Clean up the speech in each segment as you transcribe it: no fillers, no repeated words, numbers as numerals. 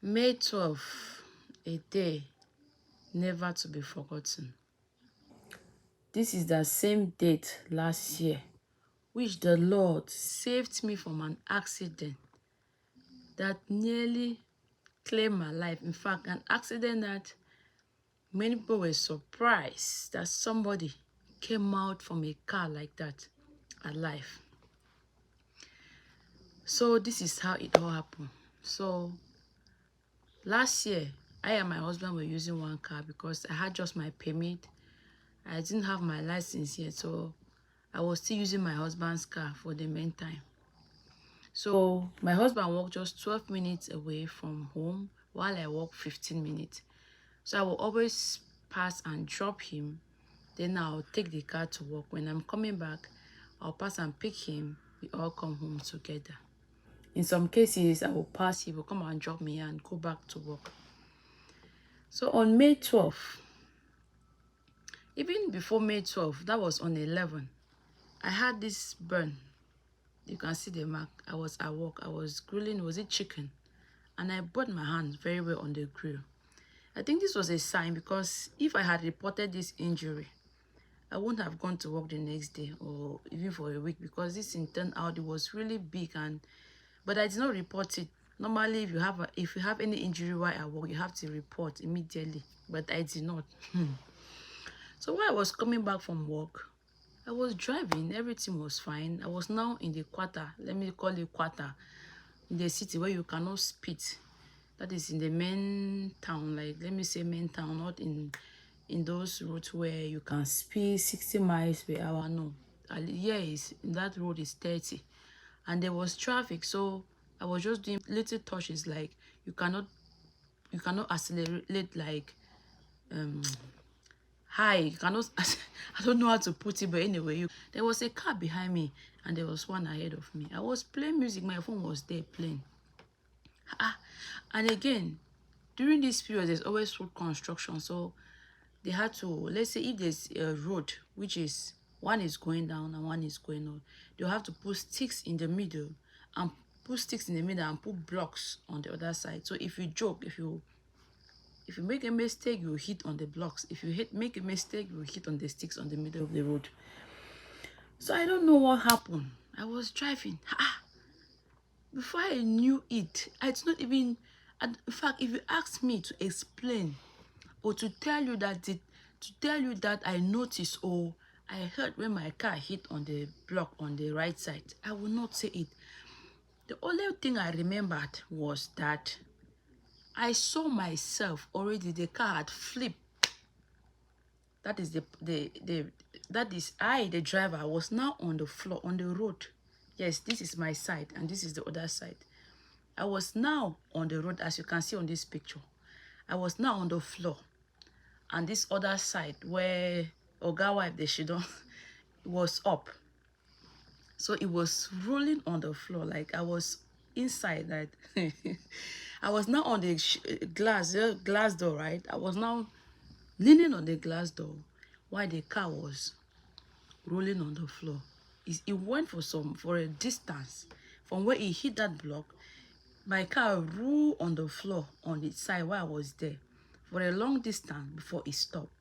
May 12th, a day never to be forgotten. This is the same date last year, which the Lord saved me from an accident that nearly claimed my life. In fact, an accident that many people were surprised that somebody came out from a car like that alive. So this is how it all happened. So last year, I and my husband were using one car because I had just my permit. I didn't have my license yet, so I was still using my husband's car for the meantime. So my husband worked just 12 minutes away from home while I worked 15 minutes. So I will always pass and drop him. Then I'll take the car to work. When I'm coming back, I'll pass and pick him. We all come home together. In some cases, I will pass, he will come and drop me and go back to work. So on May 12th, even before May 12th, that was on 11, I had this burn. You can see the mark. I was at work. I was grilling, was it chicken? And I burned my hand very well on the grill. I think this was a sign because if I had reported this injury, I wouldn't have gone to work the next day or even for a week because this thing turned out it was really big but I did not report it. Normally, if you have any injury while at work, you have to report immediately, but I did not. So while I was coming back from work, I was driving, everything was fine. I was now in the quarter, let me call it quarter, in the city where you cannot speed. That is in the main town, like let me say main town, not in those roads where you can speed 60 miles per hour. No, here is that road is 30, and there was traffic, so I was just doing little touches, like you cannot accelerate like high, you cannot I don't know how to put it, but anyway, there was a car behind me and there was one ahead of me. I was playing music, my phone was there playing. And again, during this period there's always road construction, so they had to, let's say if there's a road which is one is going down and one is going up, they'll have to put sticks in the middle and put blocks on the other side. So if you joke, if you make a mistake, you hit on the blocks. If you make a mistake, you hit on the sticks on the middle of the road. So I don't know what happened. I was driving. Before I knew it, I did not even, in fact, if you ask me to explain or to tell you that I noticed or I heard when my car hit on the block on the right side, I will not say it. The only thing I remembered was that I saw myself already. The car had flipped. That is the driver was now on the floor on the road. Yes, this is my side and this is the other side. I was now on the road, as you can see on this picture. I was now on the floor, and this other side where Oga wife the shidon was up. So it was rolling on the floor like I was inside that. I was now on the glass door, right? I was now leaning on the glass door while the car was rolling on the floor. It went for a distance from where it hit that block. My car rolled on the floor on its side while I was there for a long distance before it stopped.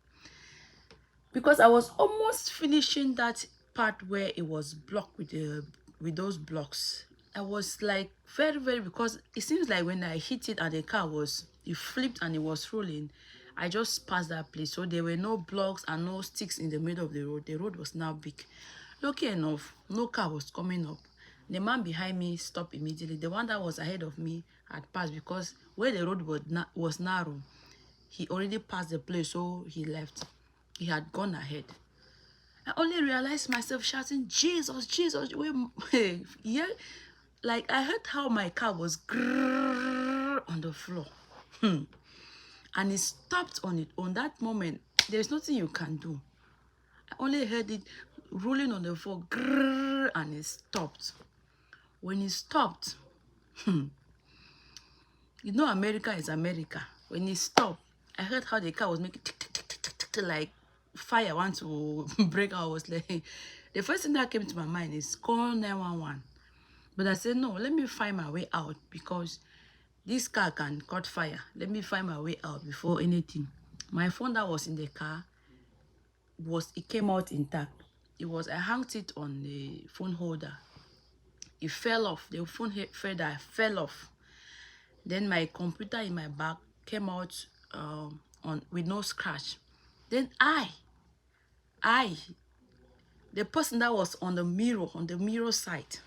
Because I was almost finishing that part where it was blocked with those blocks. I was like very, because it seems like when I hit it and the car it flipped and it was rolling, I just passed that place. So there were no blocks and no sticks in the middle of the road. The road was now big. Lucky enough, no car was coming up. The man behind me stopped immediately. The one that was ahead of me had passed because where the road was narrow, he already passed the place, so he left. He had gone ahead. I only realized myself shouting, Jesus, Jesus. Yeah, like I heard how my car was grrr on the floor. And it stopped on it. On that moment, there's nothing you can do. I only heard it rolling on the floor, grrr, and it stopped. When it stopped, you know America is America. When it stopped, I heard how the car was making tick, tick, tick, tick, tick, tick, like fire want to break out. I was like, the first thing that came to my mind is call 911. But I said, no, let me find my way out because This car can cut fire. Let me find my way out before anything. My phone that was in the car it came out intact. I hung it on the phone holder. It fell off. The phone holder fell off. Then my computer in my bag came out on with no scratch. Then the person that was on the mirror side,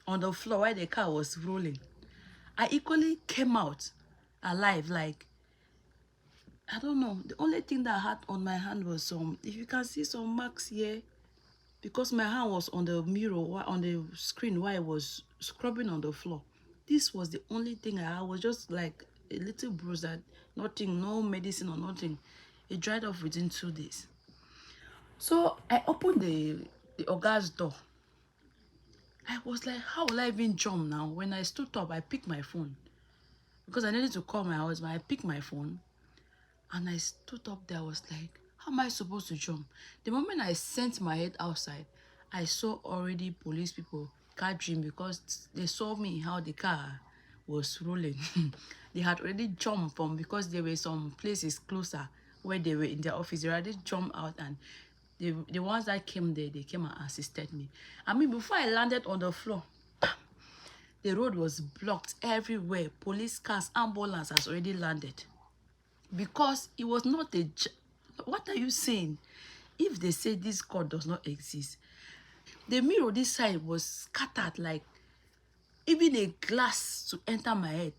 on the floor where the car was rolling, I equally came out alive. Like, I don't know. The only thing that I had on my hand was if you can see some marks here, because my hand was on the mirror, on the screen while I was scrubbing on the floor. This was the only thing I was just like a little bruise that nothing, no medicine or nothing. It dried off within 2 days. So I opened the Oga's door. I was like, how will I even jump now? When I stood up, I picked my phone because I needed to call my husband. I picked my phone and I stood up there. I was like, how am I supposed to jump? The moment I sent my head outside, I saw already police people catching because they saw me how the car was rolling. They had already jumped from, because there were some places closer where they were in their office. They already jumped out, and the ones that came there, they came and assisted me. I mean, before I landed on the floor, the road was blocked everywhere. Police cars, ambulance has already landed. Because it was not a... What are you saying? If they say this God does not exist, the mirror this side was scattered, like even a glass to enter my head,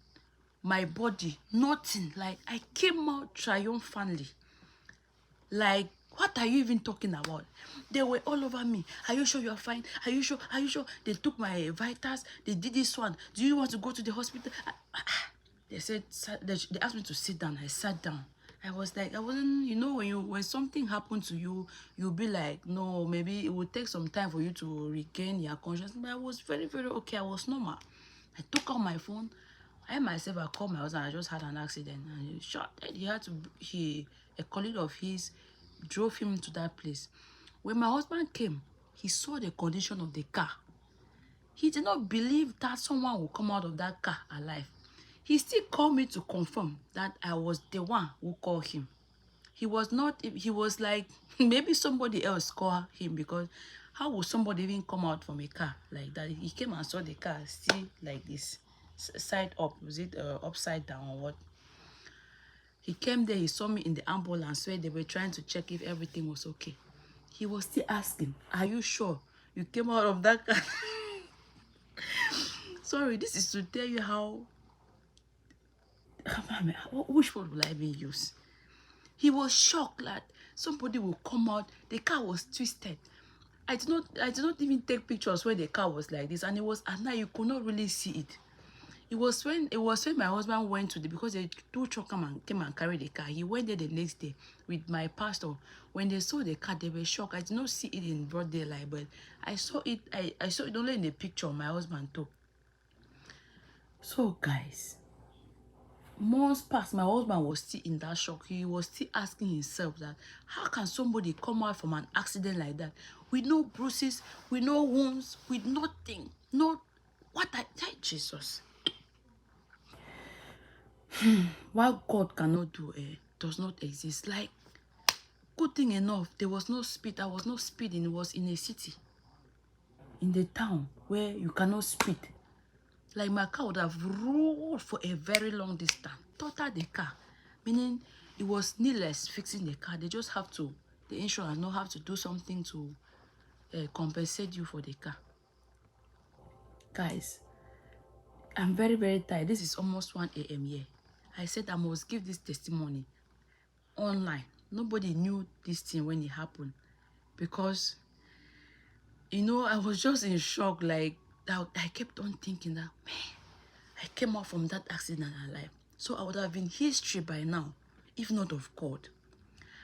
my body, nothing. Like, I came out triumphantly. Like, what are you even talking about? They were all over me. Are you sure you're fine? Are you sure? Are you sure? They took my vitals. They did this one. Do you want to go to the hospital? They said, they asked me to sit down. I sat down. I was like, I wasn't, you know, when something happened to you, you'll be like, no, maybe it will take some time for you to regain your consciousness. But I was very, very okay. I was normal. I took out my phone. I myself, I called my husband. I just had an accident, and he shot. A colleague of his drove him to that place. When my husband came, he saw the condition of the car. He did not believe that someone would come out of that car alive. He still called me to confirm that I was the one who called him. He was not, he was like, maybe somebody else called him, because how would somebody even come out from a car like that? He came and saw the car still like this, side up. Was it upside down or what? He came there, he saw me in the ambulance where they were trying to check if everything was okay. He was still asking, are you sure you came out of that car? Sorry, this is to tell you how, which word will I even use? He was shocked that somebody will come out. The car was twisted. I did not even take pictures when the car was like this, and it was at night. You could not really see it. It was when my husband went to because the two truck came and carried the car. He went there the next day with my pastor. When they saw the car, they were shocked. I did not see it in broad daylight, but I saw it. I saw it only in the picture my husband took. So guys, months passed, my husband was still in that shock. He was still asking himself that, how can somebody come out from an accident like that with no bruises, with no wounds, with nothing? No, Jesus. What God cannot do does not exist. Like, good thing enough, there was no speed. There was no speeding. It was in a city, in the town where you cannot speed. Like, my car would have rolled for a very long distance. Total the car. Meaning, it was needless fixing the car. They just have to, the insurance not have to do something to compensate you for the car. Guys, I'm very, very tired. This is almost 1 a.m. here. I said I must give this testimony online. Nobody knew this thing when it happened. Because, you know, I was just in shock. Like, I kept on thinking that, man, I came out from that accident alive. So I would have been history by now, if not of God.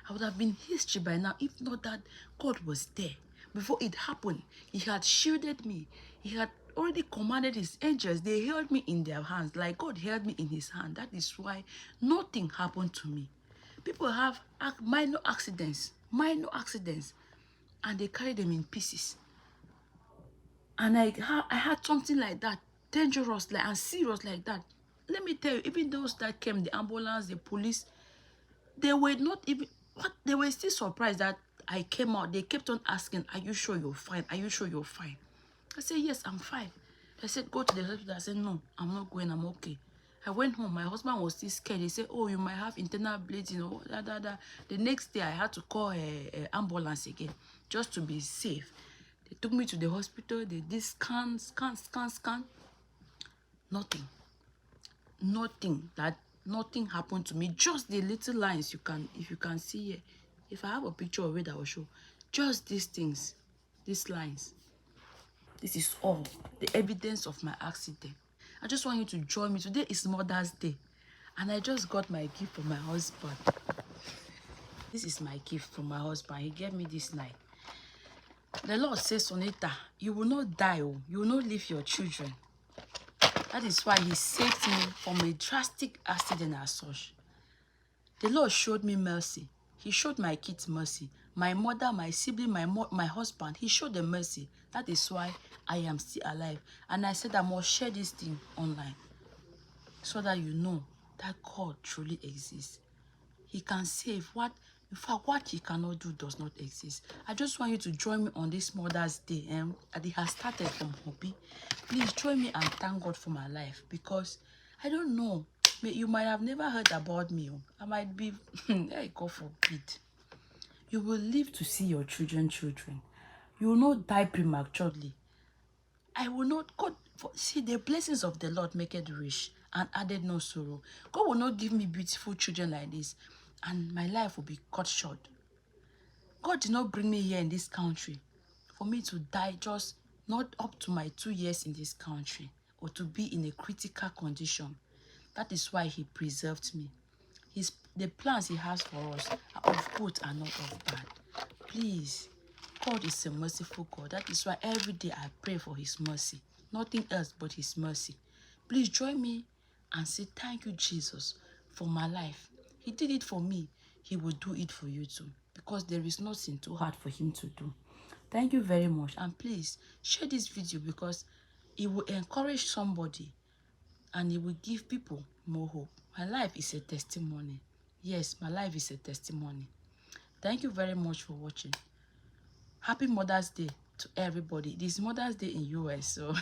I would have been history by now, if not that God was there. Before it happened, he had shielded me. He had already commanded his angels. They held me in their hands, like God held me in his hand. That is why nothing happened to me. People have minor accidents, and they carry them in pieces. And I had something like that, dangerous and serious like that. let me tell you, even those that came, the ambulance, the police, they were not even, what, they were still surprised that I came out. They kept on asking, are you sure you're fine? Are you sure you're fine? I said, yes, I'm fine. They said, go to the hospital. I said, no, I'm not going, I'm okay. I went home. My husband was still scared. He said, oh, you might have internal bleeding. Oh, da, da, da. The next day, I had to call a ambulance again, just to be safe. They took me to the hospital. They did scan. Nothing. Nothing. Nothing happened to me. Just the little lines you can, if you can see here. If I have a picture of it, I will show. Just these things. These lines. This is all the evidence of my accident. I just want you to join me. Today is Mother's Day, and I just got my gift from my husband. This is my gift from my husband. He gave me this night. The Lord says, Sonita, you will not die. Oh. You will not leave your children. That is why he saved me from a drastic accident as such. The Lord showed me mercy. He showed my kids mercy. My mother, my sibling, my husband, he showed them mercy. That is why I am still alive. And I said I must share this thing online so that you know that God truly exists. He can save. In fact, what he cannot do does not exist. I just want you to join me on this Mother's Day. It has started from Hopi. Please join me and thank God for my life, because I don't know. You might have never heard about me. I might be, hey, God forbid. You will live to see your children. You will not die prematurely. I will not, God, see, the blessings of the Lord make it rich and added no sorrow. God will not give me beautiful children like this, and my life will be cut short. God did not bring me here in this country for me to die just not up to my 2 years in this country, or to be in a critical condition. That is why he preserved me. The plans he has for us are of good and not of bad. Please, God is a merciful God. That is why every day I pray for his mercy. Nothing else but his mercy. Please join me and say thank you, Jesus, for my life. He did it for me. He will do it for you too, because there is nothing too hard for him to do. Thank you very much. And please share this video, because it will encourage somebody and it will give people more hope. My life is a testimony. Yes, my life is a testimony. Thank you very much for watching. Happy Mother's Day to everybody. This is Mother's Day in US, so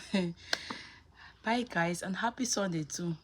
bye guys, and happy Sunday too.